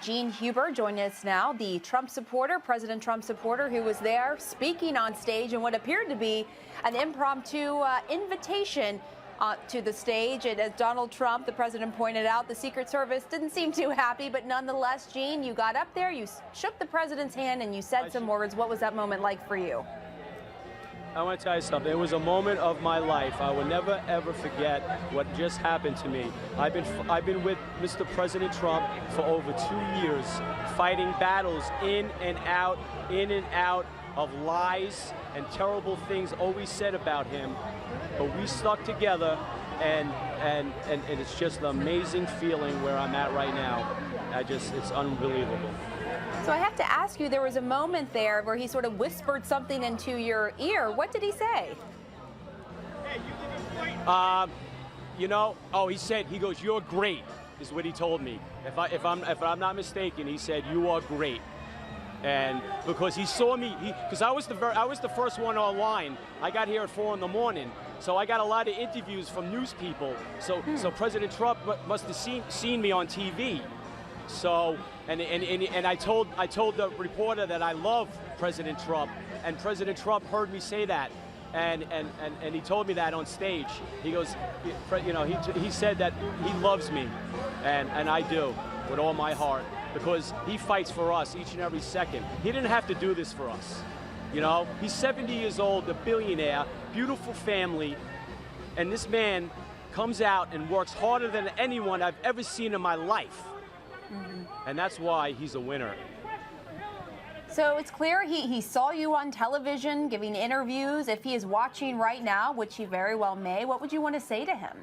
Gene Huber joining us now, the Trump supporter, President Trump supporter, who was there speaking on stage in what appeared to be an impromptu invitation to the stage. And as Donald Trump, the president, pointed out, the Secret Service didn't seem too happy. But nonetheless, Gene, you got up there, you shook the president's hand, and you said some words. What was that moment like for you? I want to tell you something. It was a moment of my life. I will never, ever forget what just happened to me. I've been with Mr. President Trump for over 2 years, fighting battles in and out of lies and terrible things always said about him. But we stuck together, and it's just an amazing feeling where I'm at right now. It's unbelievable. So I have to ask you, there was a moment there where he sort of whispered something into your ear. What did he say? He goes, "You're great," is what he told me. If I'm not mistaken, he said, "You are great." And because he saw me, because I was the first one online. I got here at 4 in the morning, so I got a lot of interviews from news people. So President Trump must have seen me on TV. So and I told the reporter that I love President Trump, and President Trump heard me say that, and he told me that on stage. He goes, he said that he loves me, and I do with all my heart, because he fights for us each and every second. He didn't have to do this for us. He's 70 years old, a billionaire, beautiful family, and this man comes out and works harder than anyone I've ever seen in my life. And that's why he's a winner. So it's clear he saw you on television giving interviews. If he is watching right now, which he very well may, what would you want to say to him?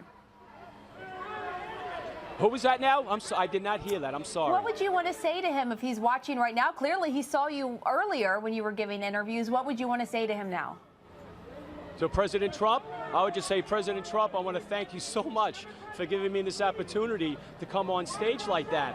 Who was that now? I did not hear that. I'm sorry. What would you want to say to him if he's watching right now? Clearly he saw you earlier when you were giving interviews. What would you want to say to him now? So President Trump, I would just say, President Trump, I want to thank you so much for giving me this opportunity to come on stage like that.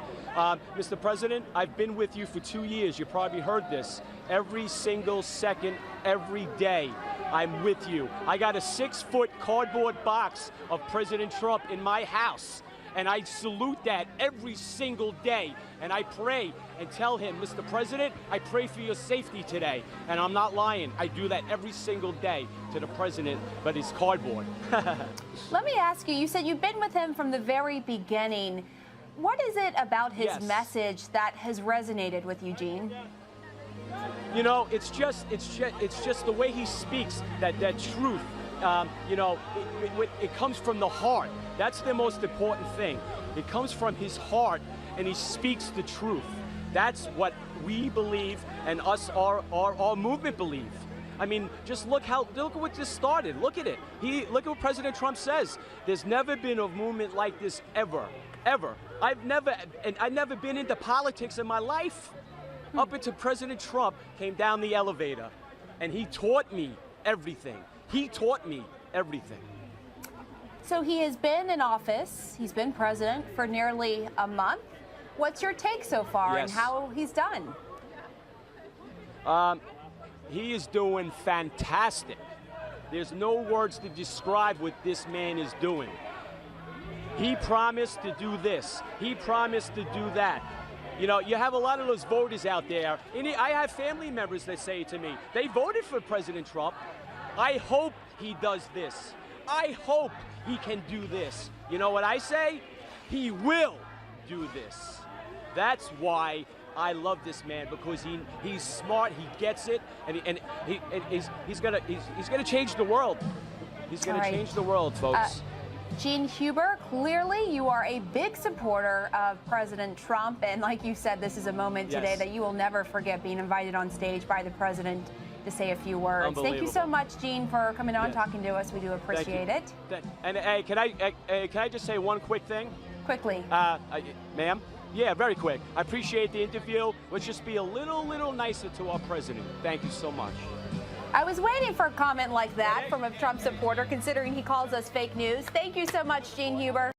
Mr. President, I've been with you for 2 years. You probably heard this. Every single second, every day, I'm with you. I got a 6-foot cardboard box of President Trump in my house. And I salute that every single day. And I pray and tell him, Mr. President, I pray for your safety today. And I'm not lying. I do that every single day to the president, but it's cardboard. Let me ask you, you said you've been with him from the very beginning. What is it about his message that has resonated with you, Gene? It's just the way he speaks, that truth. It comes from the heart. That's the most important thing. It comes from his heart, and he speaks the truth. That's what we believe, and our movement believe. I mean, just look at what this started. Look at it. Look at what President Trump says. There's never been a movement like this ever. I've never been into politics in my life. Up until President Trump came down the elevator, and he taught me everything. He taught me everything. So he has been in office, he's been president for nearly a month. What's your take so far and how he's done? He is doing fantastic. There's no words to describe what this man is doing. He promised to do this. He promised to do that. You have a lot of those voters out there. And I have family members that say to me, they voted for President Trump. I hope he does this. I hope he can do this. You know what I say? He will do this. That's why I love this man, because he's smart, he gets it, and he's gonna change the world. He's gonna change the world, folks. Gene Huber, clearly you are a big supporter of President Trump, and like you said, this is a moment today that you will never forget, being invited on stage by the president to say a few words. Thank you so much, Gene, for coming on, talking to us. We do appreciate it. And hey, can I just say one quick thing? Quickly. Ma'am? Yeah, very quick. I appreciate the interview. Let's just be a little nicer to our president. Thank you so much. I was waiting for a comment like that from a Trump supporter, considering he calls us fake news. Thank you so much, Gene Huber.